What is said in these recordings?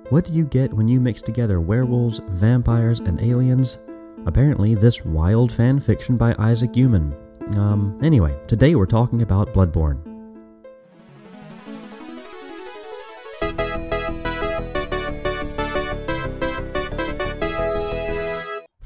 What do you get when you mix together werewolves, vampires, and aliens? Apparently this wild fan fiction by Isaac Human. Anyway, today we're talking about Bloodborne.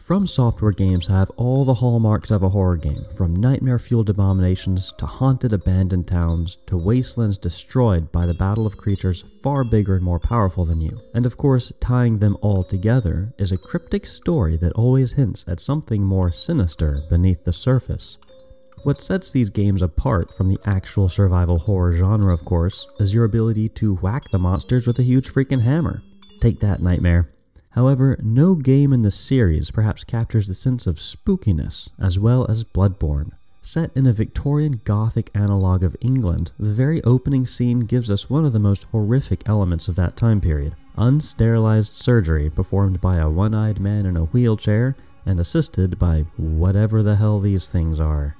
FromSoftware games have all the hallmarks of a horror game, from nightmare-fueled abominations to haunted abandoned towns to wastelands destroyed by the battle of creatures far bigger and more powerful than you. And of course, tying them all together is a cryptic story that always hints at something more sinister beneath the surface. What sets these games apart from the actual survival horror genre, of course, is your ability to whack the monsters with a huge freaking hammer. Take that, Nightmare. However, no game in the series perhaps captures the sense of spookiness as well as Bloodborne. Set in a Victorian Gothic analogue of England, the very opening scene gives us one of the most horrific elements of that time period: unsterilized surgery performed by a one-eyed man in a wheelchair and assisted by whatever the hell these things are.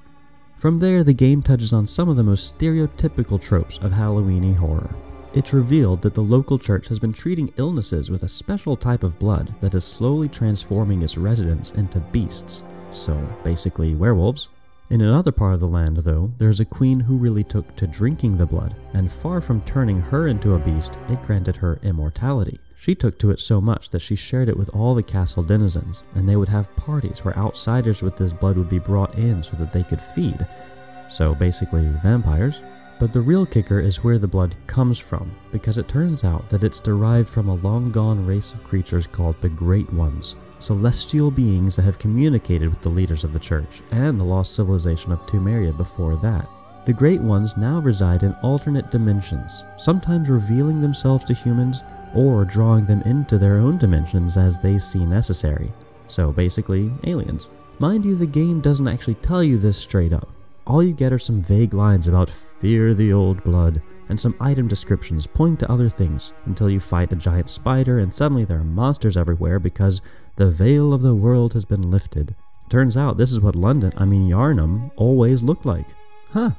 From there, the game touches on some of the most stereotypical tropes of Halloween-y horror. It's revealed that the local church has been treating illnesses with a special type of blood that is slowly transforming its residents into beasts, so basically werewolves. In another part of the land, though, there's a queen who really took to drinking the blood, and far from turning her into a beast, it granted her immortality. She took to it so much that she shared it with all the castle denizens, and they would have parties where outsiders with this blood would be brought in so that they could feed. So basically vampires. But the real kicker is where the blood comes from, because it turns out that it's derived from a long-gone race of creatures called the Great Ones, celestial beings that have communicated with the leaders of the church and the lost civilization of Temeria before that. The Great Ones now reside in alternate dimensions, sometimes revealing themselves to humans or drawing them into their own dimensions as they see necessary. So basically, aliens. Mind you, the game doesn't actually tell you this straight up. All you get are some vague lines about fear the old blood, and some item descriptions pointing to other things, until you fight a giant spider and suddenly there are monsters everywhere because the veil of the world has been lifted. Turns out this is what Yharnam always looked like. Huh.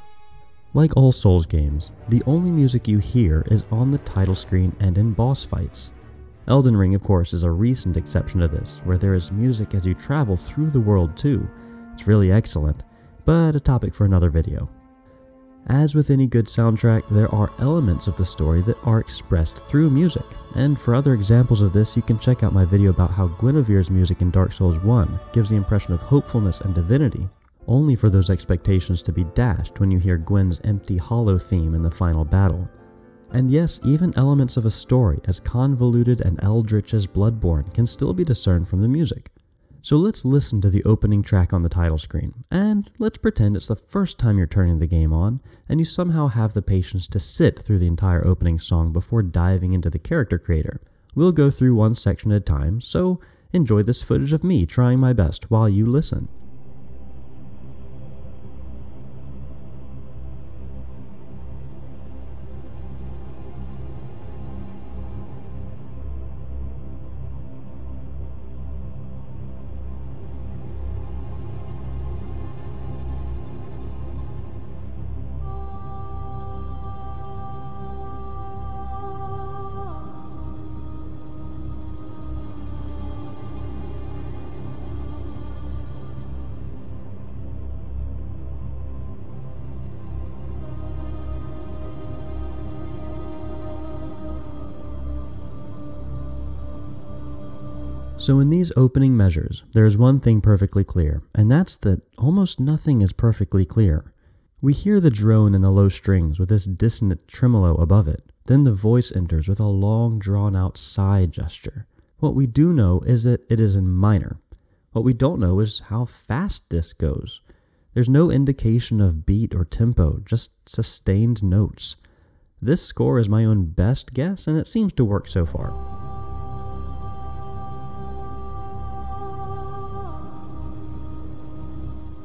Like all Souls games, the only music you hear is on the title screen and in boss fights. Elden Ring, of course, is a recent exception to this, where there is music as you travel through the world too. It's really excellent, but a topic for another video. As with any good soundtrack, there are elements of the story that are expressed through music, and for other examples of this you can check out my video about how Guinevere's music in Dark Souls 1 gives the impression of hopefulness and divinity, only for those expectations to be dashed when you hear Gwyn's empty hollow theme in the final battle. And yes, even elements of a story as convoluted and eldritch as Bloodborne can still be discerned from the music. So let's listen to the opening track on the title screen, and let's pretend it's the first time you're turning the game on, and you somehow have the patience to sit through the entire opening song before diving into the character creator. We'll go through one section at a time, so enjoy this footage of me trying my best while you listen. So in these opening measures, there is one thing perfectly clear, and that's that almost nothing is perfectly clear. We hear the drone in the low strings with this dissonant tremolo above it, then the voice enters with a long drawn-out sigh gesture. What we do know is that it is in minor. What we don't know is how fast this goes. There's no indication of beat or tempo, just sustained notes. This score is my own best guess, and it seems to work so far.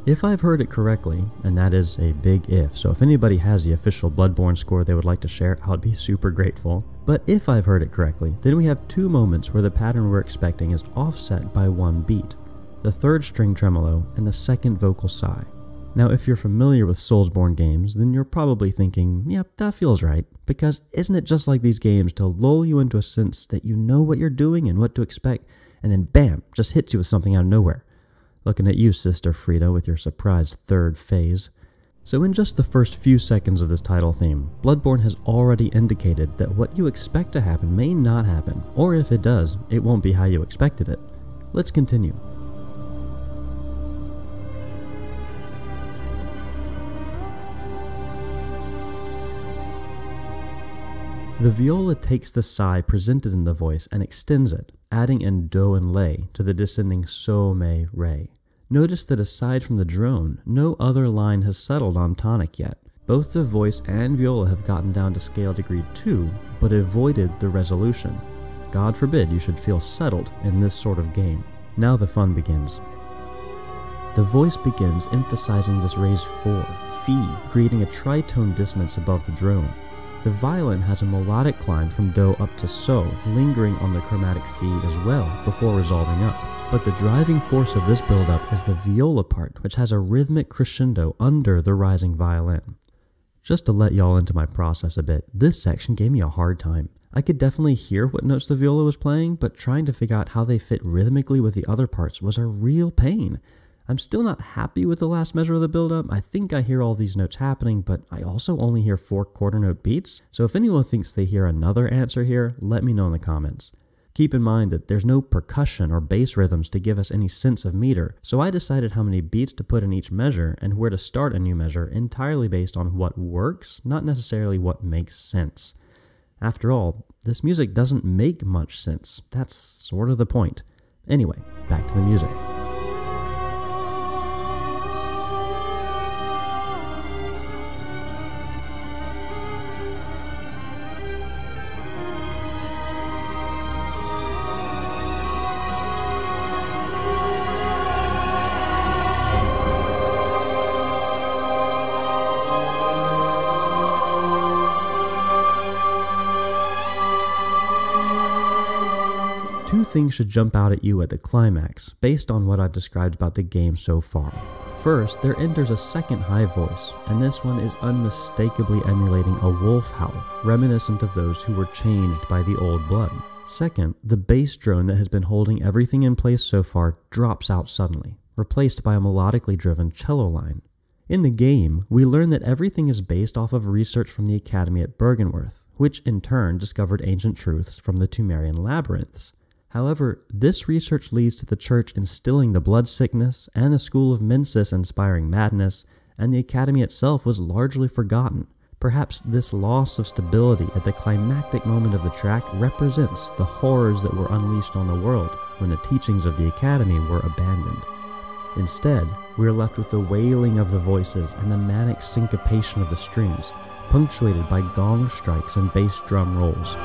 If I've heard it correctly, and that is a big if, so if anybody has the official Bloodborne score they would like to share, I would be super grateful. But if I've heard it correctly, then we have two moments where the pattern we're expecting is offset by one beat, the third string tremolo and the second vocal sigh. Now, if you're familiar with Soulsborne games, then you're probably thinking, yep, that feels right, because isn't it just like these games to lull you into a sense that you know what you're doing and what to expect, and then bam, just hits you with something out of nowhere? Looking at you, Sister Frida, with your surprise third phase. So in just the first few seconds of this title theme, Bloodborne has already indicated that what you expect to happen may not happen, or if it does, it won't be how you expected it. Let's continue. The viola takes the sigh presented in the voice and extends it, adding in do and lay to the descending so, me, re. Notice that aside from the drone, no other line has settled on tonic yet. Both the voice and viola have gotten down to scale degree 2, but avoided the resolution. God forbid you should feel settled in this sort of game. Now the fun begins. The voice begins emphasizing this raised 4, fee, creating a tritone dissonance above the drone. The violin has a melodic climb from do up to so, lingering on the chromatic feed as well, before resolving up. But the driving force of this build-up is the viola part, which has a rhythmic crescendo under the rising violin. Just to let y'all into my process a bit, this section gave me a hard time. I could definitely hear what notes the viola was playing, but trying to figure out how they fit rhythmically with the other parts was a real pain. I'm still not happy with the last measure of the build-up. I think I hear all these notes happening, but I also only hear 4 quarter note beats, so if anyone thinks they hear another answer here, let me know in the comments. Keep in mind that there's no percussion or bass rhythms to give us any sense of meter, so I decided how many beats to put in each measure and where to start a new measure entirely based on what works, not necessarily what makes sense. After all, this music doesn't make much sense. That's sort of the point. Anyway, back to the music. Two things should jump out at you at the climax, based on what I've described about the game so far. First, there enters a second high voice, and this one is unmistakably emulating a wolf howl, reminiscent of those who were changed by the old blood. Second, the bass drone that has been holding everything in place so far drops out suddenly, replaced by a melodically driven cello line. In the game, we learn that everything is based off of research from the Academy at Bergenworth, which in turn discovered ancient truths from the Tumerian labyrinths. However, this research leads to the church instilling the blood sickness and the school of Mensis inspiring madness, and the academy itself was largely forgotten. Perhaps this loss of stability at the climactic moment of the track represents the horrors that were unleashed on the world when the teachings of the academy were abandoned. Instead, we are left with the wailing of the voices and the manic syncopation of the strings, punctuated by gong strikes and bass drum rolls.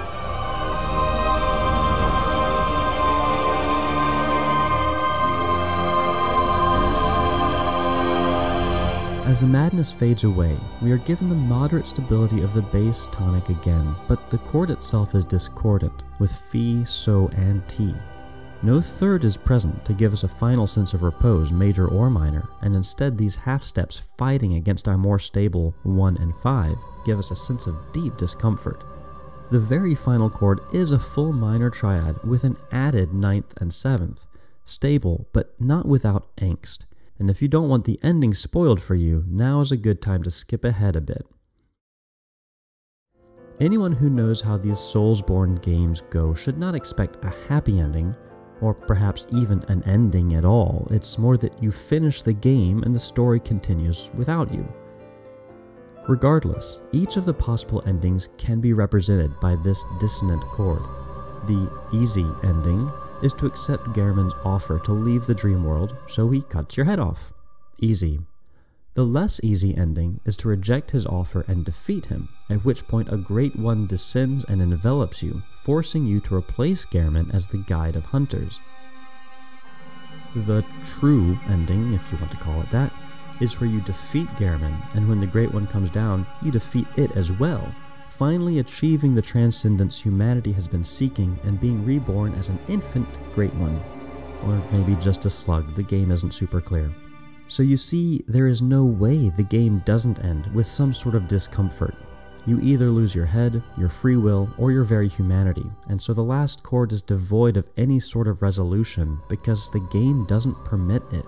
As the madness fades away, we are given the moderate stability of the bass tonic again, but the chord itself is discordant, with Fi, So, and Ti. No third is present to give us a final sense of repose, major or minor, and instead these half steps fighting against our more stable 1 and 5 give us a sense of deep discomfort. The very final chord is a full minor triad with an added 9th and 7th, stable but not without angst. And if you don't want the ending spoiled for you, now is a good time to skip ahead a bit. Anyone who knows how these Soulsborne games go should not expect a happy ending, or perhaps even an ending at all. It's more that you finish the game and the story continues without you. Regardless, each of the possible endings can be represented by this dissonant chord. The easy ending is to accept Gehrman's offer to leave the dream world, so he cuts your head off. Easy. The less easy ending is to reject his offer and defeat him, at which point a Great One descends and envelops you, forcing you to replace Gehrman as the guide of hunters. The true ending, if you want to call it that, is where you defeat Gehrman, and when the Great One comes down, you defeat it as well, finally achieving the transcendence humanity has been seeking and being reborn as an infant Great One. Or maybe just a slug, the game isn't super clear. So you see, there is no way the game doesn't end with some sort of discomfort. You either lose your head, your free will, or your very humanity, and so the last chord is devoid of any sort of resolution because the game doesn't permit it.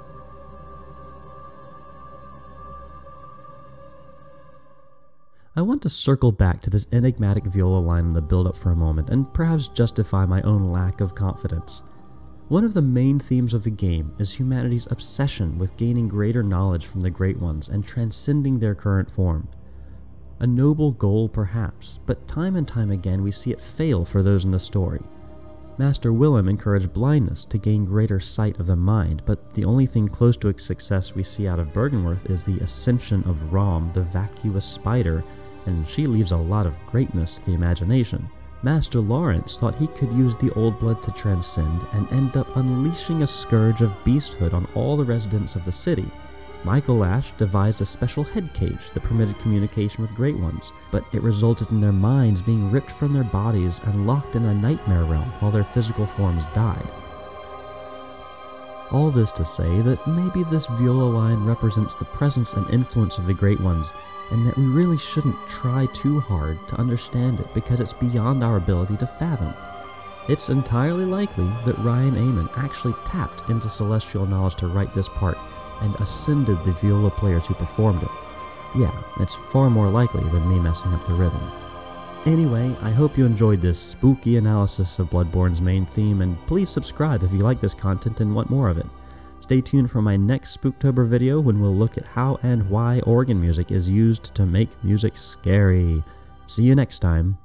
I want to circle back to this enigmatic viola line in the build-up for a moment and perhaps justify my own lack of confidence. One of the main themes of the game is humanity's obsession with gaining greater knowledge from the Great Ones and transcending their current form. A noble goal perhaps, but time and time again we see it fail for those in the story. Master Willem encouraged blindness to gain greater sight of the mind, but the only thing close to a success we see out of Byrgenwerth is the ascension of Rom, the vacuous spider, and she leaves a lot of greatness to the imagination. Master Lawrence thought he could use the Old Blood to transcend and end up unleashing a scourge of beasthood on all the residents of the city. Michael Ash devised a special head cage that permitted communication with Great Ones, but it resulted in their minds being ripped from their bodies and locked in a nightmare realm while their physical forms died. All this to say that maybe this viola line represents the presence and influence of the Great Ones, and that we really shouldn't try too hard to understand it because it's beyond our ability to fathom. It's entirely likely that Ryan Amon actually tapped into celestial knowledge to write this part and ascended the viola players who performed it. Yeah, it's far more likely than me messing up the rhythm. Anyway, I hope you enjoyed this spooky analysis of Bloodborne's main theme, and please subscribe if you like this content and want more of it. Stay tuned for my next Spooktober video when we'll look at how and why organ music is used to make music scary. See you next time.